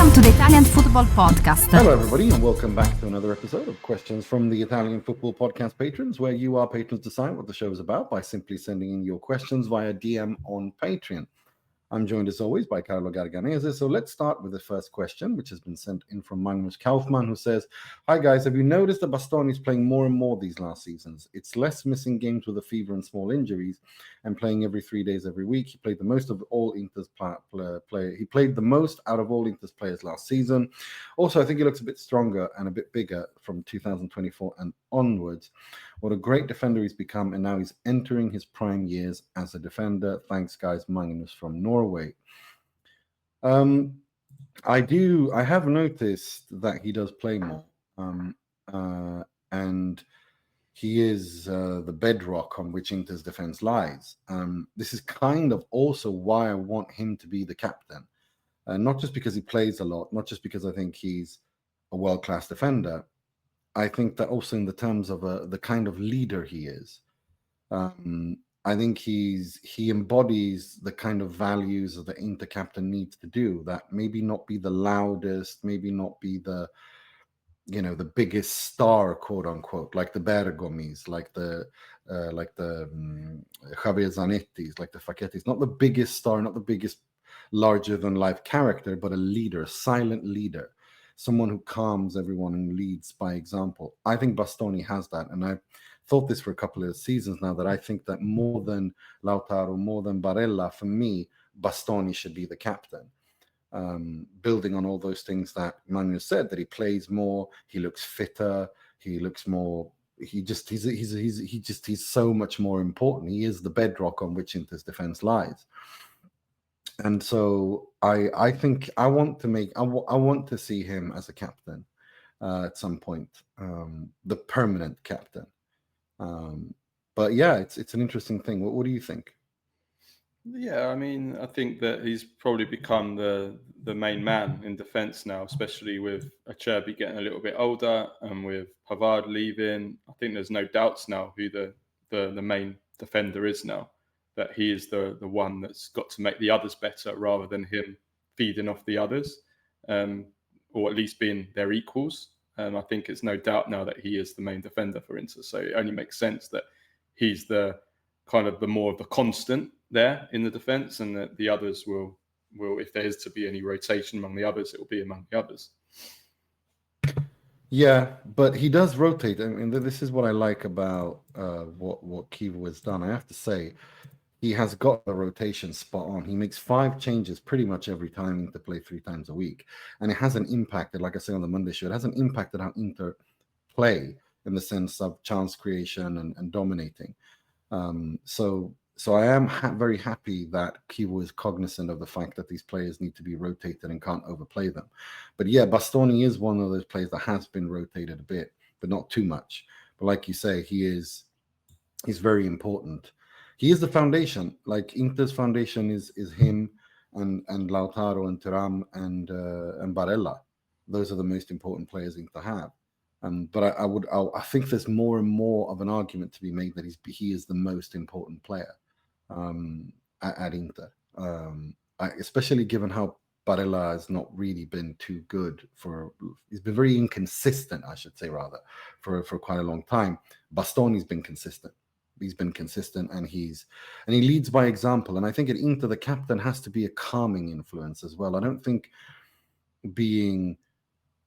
Welcome to the Italian Football Podcast. Hello, everybody, and welcome back to another episode of Questions from the Italian Football Podcast patrons, where you, our patrons, decide what the show is about by simply sending in your questions via DM on Patreon. I'm joined, as always, by Carlo Garganese. So let's start with the first question, which has been sent in from Magnus Kaufmann, who says, "Hi, guys. Have you noticed that Bastoni is playing more and more these last seasons? It's less missing games with a fever and small injuries and playing every 3 days every week. He played the most of all Inter's He played the most out of all Inter's players last season. Also, I think he looks a bit stronger and a bit bigger from 2024 and onwards. What a great defender he's become, and now he's entering his prime years as a defender. Thanks, guys." Magnus from Norway. I have noticed that he does play more, and he is the bedrock on which Inter's defense lies. This is kind of also why I want him to be the captain, not just because he plays a lot, not just because I think he's a world-class defender. I think that also in the terms of the kind of leader he is. I think he embodies the kind of values that the Inter captain needs to do. That maybe not be the loudest, maybe not be the biggest star, quote unquote, like the Bergomis, like the Javier Zanettis, like the Facchettis. Not the biggest star, not the biggest larger than life character, but a leader, a silent leader. Someone who calms everyone and leads by example. I think Bastoni has that, and I've thought this for a couple of seasons now, that I think that more than Lautaro, more than Barella, for me, Bastoni should be the captain. Building on all those things that Manuel said, that he plays more, he looks fitter, he looks more. He's so much more important. He is the bedrock on which Inter's defense lies. And so I think I want to see him as a captain at some point, the permanent captain. But yeah, it's an interesting thing. What do you think? Yeah, I mean, I think that he's probably become the main man in defence now, especially with Acerbi getting a little bit older and with Pavard leaving. I think there's no doubts now who the main defender is now. That he is the one that's got to make the others better rather than him feeding off the others, or at least being their equals. I think it's no doubt now that he is the main defender for Inter. So it only makes sense that he's the kind of the more of the constant there in the defence, and that the others will, if there is to be any rotation among the others, it will be among the others. Yeah, but he does rotate. I mean, this is what I like about what Kivu has done. I have to say, he has got the rotation spot on. He makes 5 changes pretty much every time Inter play 3 times a week. And it hasn't impacted, like I said on the Monday show, it hasn't impacted how Inter play in the sense of chance creation and dominating. So I am very happy that Kivu is cognizant of the fact that these players need to be rotated and can't overplay them. But yeah, Bastoni is one of those players that has been rotated a bit, but not too much. But like you say, he's very important. He is the foundation. Like Inter's foundation is him and Lautaro and Thuram and Barella. Those are the most important players Inter have. But I think there's more and more of an argument to be made that he is the most important player at Inter, especially given how Barella has not really been too good he's been very inconsistent, I should say, rather, for quite a long time. Bastoni's been consistent. He's been consistent, and he leads by example. And I think at Inter, the captain has to be a calming influence as well. I don't think being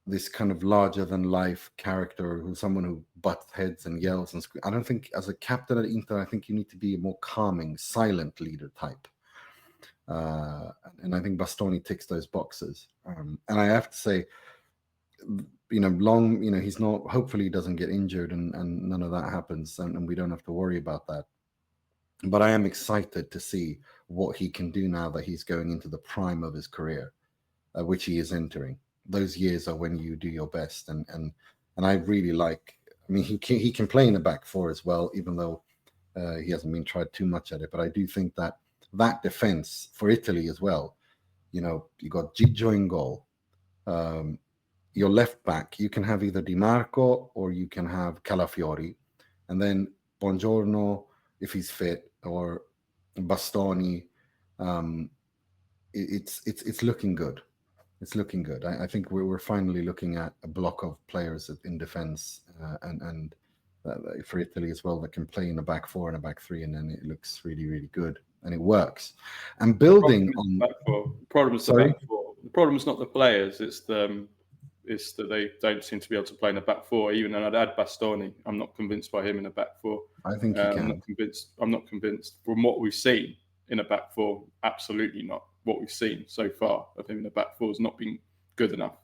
this kind of larger than life character, who's someone who butts heads and yells and I don't think as a captain at Inter, I think you need to be a more calming, silent leader type. And I think Bastoni ticks those boxes. And I have to say, he's not, hopefully he doesn't get injured and none of that happens, and we don't have to worry about that. But I am excited to see what he can do now that he's going into the prime of his career, which he is entering. Those years are when you do your best, and I really like. I mean, he can play in the back 4 as well, even though he hasn't been tried too much at it. But I do think that defense for Italy as well. You got Gigio in goal. Your left back, you can have either Di Marco or you can have Calafiori, and then Buongiorno if he's fit, or Bastoni. It's looking good. It's looking good. I think we're finally looking at a block of players in defense and for Italy as well that can play in a back four and a back three, and then it looks really, really good and it works. And building on back four. The problem is the back four. The problem is not the players. It's that they don't seem to be able to play in a back four. Even I'd add Bastoni. I'm not convinced by him in a back four. I think he can. I'm not convinced from what we've seen in a back four. Absolutely not. What we've seen so far of him in the back four has not been good enough.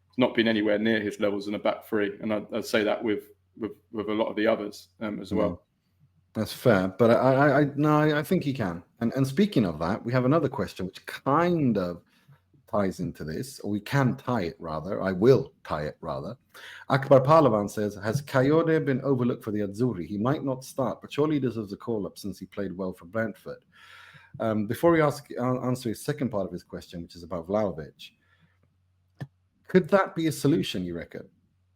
It's not been anywhere near his levels in a back three, and I'd say that with a lot of the others as well. That's fair, but I think he can. And speaking of that, we have another question which kind of ties into this, or we can tie it rather. I will tie it rather. Akbar Palavan says, has Kayode been overlooked for the Azzurri? He might not start, but surely he deserves a call-up since he played well for Brentford. Before we answer his second part of his question, which is about Vlahovic, could that be a solution, you reckon?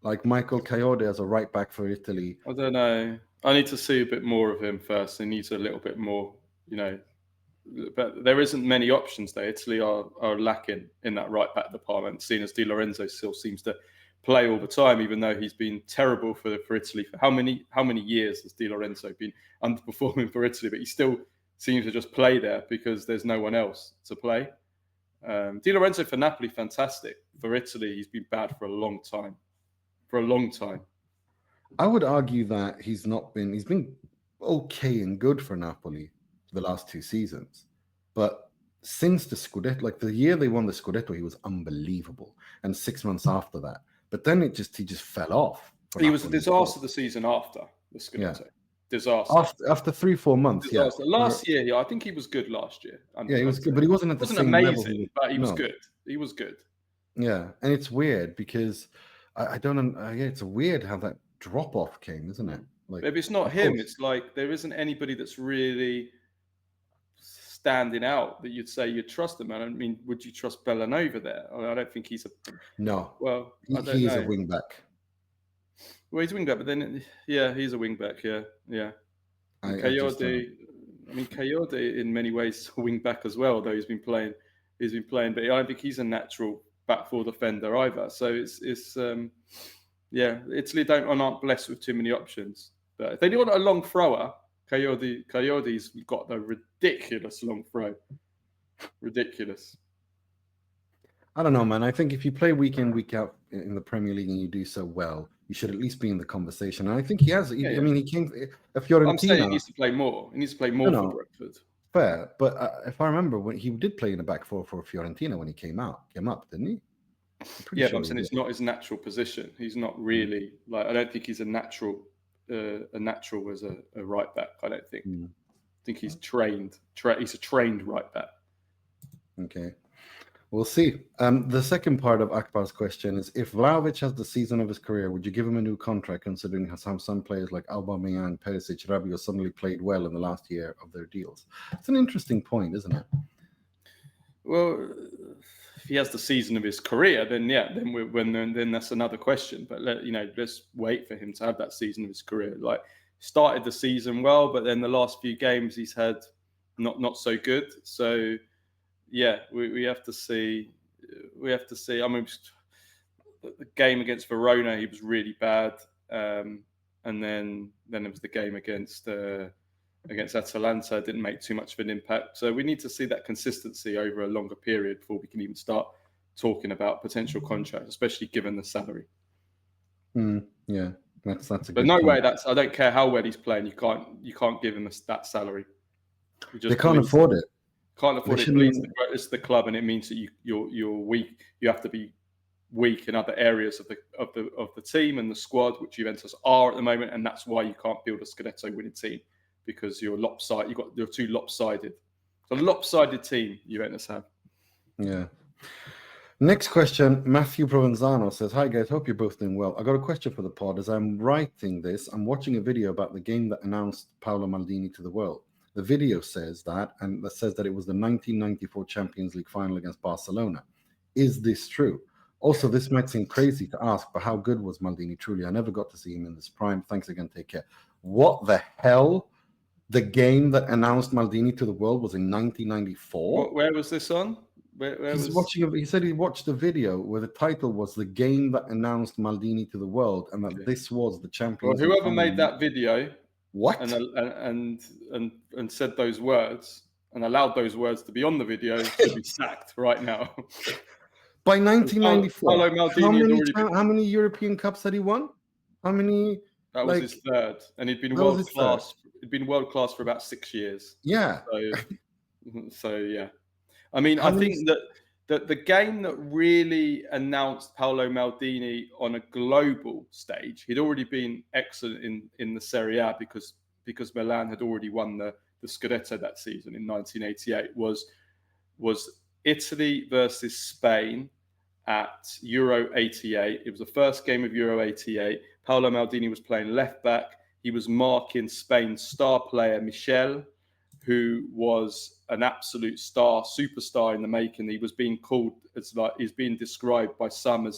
Like Michael Kayode as a right back for Italy? I don't know. I need to see a bit more of him first. He needs a little bit more, but there isn't many options there. Italy are lacking in that right back department, seeing as Di Lorenzo still seems to play all the time, even though he's been terrible for Italy. For how many years has Di Lorenzo been underperforming for Italy? But he still seems to just play there because there's no one else to play. Di Lorenzo for Napoli, fantastic. For Italy, he's been bad for a long time. I would argue that he's been okay and good for Napoli the last 2 seasons. But since the Scudetto, like the year they won the Scudetto, he was unbelievable. And 6 months after that. But then he just fell off. He was a disaster the season after the Scudetto. Yeah. Disaster. After 3-4 months, disaster. Yeah. Last year, I think he was good last year. Yeah, he was good, but he wasn't at the same amazing, level. But he was good. He was good. Yeah, and it's weird because I don't. It's weird how that drop off came, isn't it? Like, maybe it's not him. It's like there isn't anybody that's really standing out that you'd say you trust him. I mean, would you trust Bellanova there? I don't think he's a. No. Well, he is a wing back. Well, he's a wing back, but then he's a wing back. Yeah. Kayode. Kayode in many ways is a wing back as well, though he's been playing, but I don't think he's a natural back four defender either. So it's Italy aren't blessed with too many options. But if they want a long thrower, Kayode's got the ridiculous long throw. Ridiculous. I don't know, man. I think if you play week in, week out in the Premier League and you do so well, you should at least be in the conversation. And I think he has. I mean, he came. If Fiorentina, I'm saying he needs to play more. He needs to play more for Brentford. Fair, but if I remember, when he did play in the back four for Fiorentina when he came up, didn't he? Yeah, but I'm saying it's not his natural position. He's not really I don't think he's a natural as a right back. I don't think. I think he's trained. He's a trained right back. Okay. We'll see. The second part of Akbar's question is, if Vlahovic has the season of his career, would you give him a new contract, considering some players like Aubameyang, Perisic, Rabiot suddenly played well in the last year of their deals? It's an interesting point, isn't it? Well, if he has the season of his career, then then that's another question. But let's wait for him to have that season of his career. Like, started the season well, but then the last few games he's had not so good. So. Yeah, we have to see. I mean, the game against Verona, he was really bad, and then it was the game against Atalanta. Didn't make too much of an impact. So we need to see that consistency over a longer period before we can even start talking about potential contracts, especially given the salary. Yeah, that's a. But no way. I don't care how well he's playing. You can't give him that salary. They can't afford it. Can't afford it. It's the club, and it means that you're weak. You have to be weak in other areas of the team and the squad, which Juventus are at the moment, and that's why you can't build a Scudetto winning team, because you're lopsided. You're too lopsided. It's a lopsided team Juventus have. Yeah. Next question, Matthew Provenzano says, "Hi guys, hope you're both doing well. I got a question for the pod. As I'm writing this, I'm watching a video about the game that announced Paolo Maldini to the world. The video says that it was the 1994 Champions League final against Barcelona. Is this true? Also, this might seem crazy to ask, but how good was Maldini truly? I never got to see him in this prime. Thanks again. Take care." What the hell? The game that announced Maldini to the world was in 1994? Where was this on? Where He's was? watching. He said he watched a video where the title was "The Game That Announced Maldini to the World," and that this was the Well, Champions League whoever final. made that video What? and said those words and allowed those words to be on the video should be sacked right now. By 1994, Paolo Maldini had already how many European Cups had he won? How many? That was his third, and he'd been That was world his third. class. He'd been world class for about 6 years. Yeah. So yeah. I mean, How I many- think that the game that really announced Paolo Maldini on a global stage, he'd already been excellent in the Serie A because Milan had already won the Scudetto that season in 1988. Was Italy versus Spain at Euro 88. It was the first game of Euro 88. Paolo Maldini was playing left back. He was marking Spain's star player, Michel, who was an absolute superstar in the making. He was being called, he's being described by some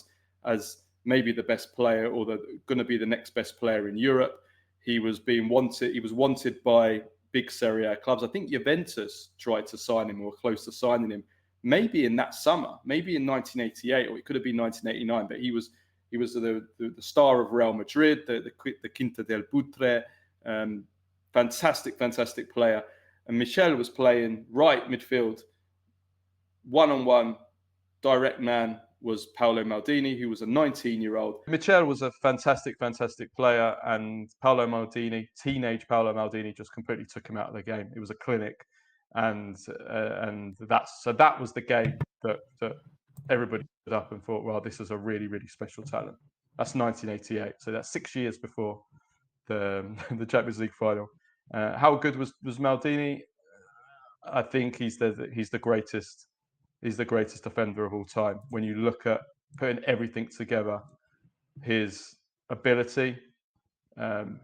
as maybe the best player or going to be the next best player in Europe. He was wanted by big Serie A clubs. I think Juventus tried to sign him or were close to signing him. Maybe in that summer, maybe in 1988, or it could have been 1989. But he was the star of Real Madrid, the Quinta del Butre, fantastic player. And Michel was playing right midfield, one-on-one, direct man was Paolo Maldini, who was a 19-year-old. Michel was a fantastic player, and Paolo Maldini, teenage Paolo Maldini, just completely took him out of the game. It was a clinic. And that was the game that everybody stood up and thought, well, this is a really, really special talent. That's 1988, so that's 6 years before the Champions League final. How good was Maldini? I think he's the greatest. He's the greatest defender of all time. When you look at putting everything together, his ability,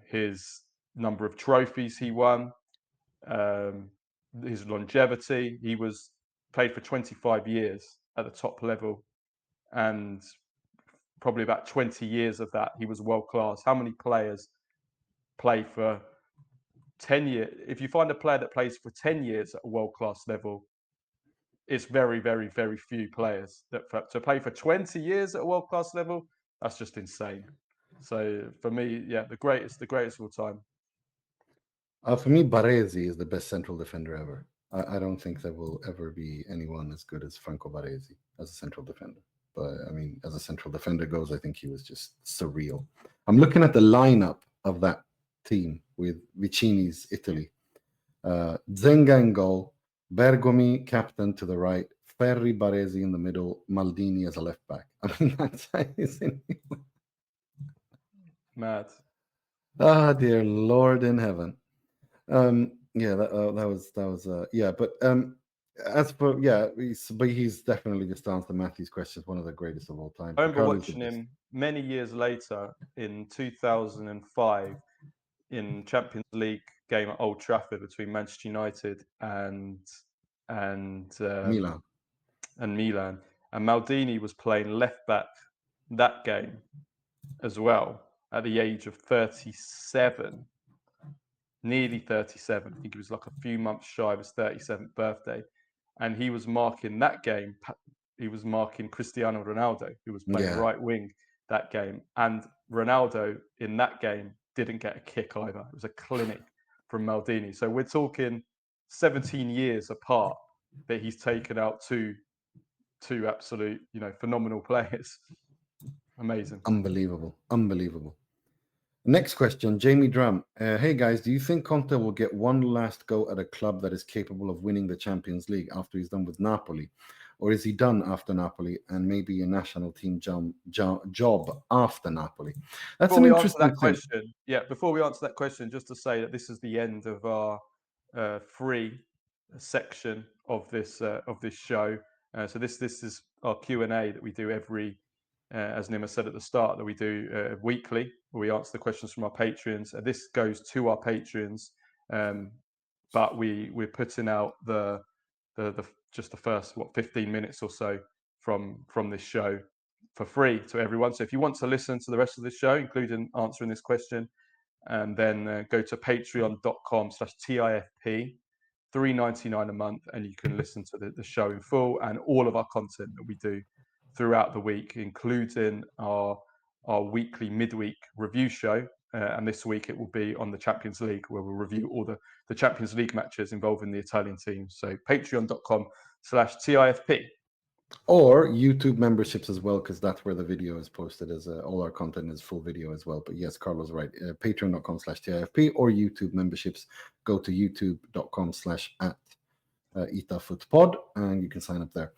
his number of trophies he won. His longevity. He played for 25 years at the top level, and probably about 20 years of that he was world class. How many players play for 10 years? If you find a player that plays for 10 years at a world class level, it's very, very, very few players to play for 20 years at a world class level. That's just insane. So for me, yeah, the greatest of all time. For me, Baresi is the best central defender ever. I don't think there will ever be anyone as good as Franco Baresi as a central defender. But I mean, as a central defender goes, I think he was just surreal. I'm looking at the lineup of that team with Vicini's Italy. Zenga in goal, Bergomi captain to the right, Ferri Baresi in the middle, Maldini as a left back. I mean, that's mad. Ah, dear Lord in heaven. Yeah, that was yeah, but as for he's definitely, just to answer Matthew's question, one of the greatest of all time. I remember watching him many years later in 2005 in Champions League game at Old Trafford between Manchester United and Milan. And Maldini was playing left back that game as well at the age of 37. Nearly 37. I think he was like a few months shy of his 37th birthday. And he was marking that game. He was marking Cristiano Ronaldo, who was playing right wing that game. And Ronaldo in that game didn't get a kick either. It was a clinic from Maldini. So we're talking 17 years apart that he's taken out two absolute, phenomenal players. Amazing. Unbelievable. Next question, Jamie Drum. Hey guys, do you think Conte will get one last go at a club that is capable of winning the Champions League after he's done with Napoli? Or is he done after Napoli and maybe a national team job after Napoli? That's an interesting question. Yeah, before we answer that question, just to say that this is the end of our free section of this show. So this is our Q&A that we do every, as Nima said at the start, that we do weekly, where we answer the questions from our patrons. This goes to our patrons, but we're putting out the just the first 15 minutes or so from this show for free to everyone. So if you want to listen to the rest of the show, including answering this question, then go to patreon.com/TIFP $3.99 a month, and you can listen to the show in full and all of our content that we do throughout the week, including our weekly midweek review show. And this week it will be on the Champions League, where we'll review all the Champions League matches involving the Italian teams. So patreon.com/TIFP. Or YouTube memberships as well, because that's where the video is posted. As all our content is full video as well. But yes, Carlo's right. Patreon.com/TIFP or YouTube memberships. Go to youtube.com/@ItaFootPod and you can sign up there.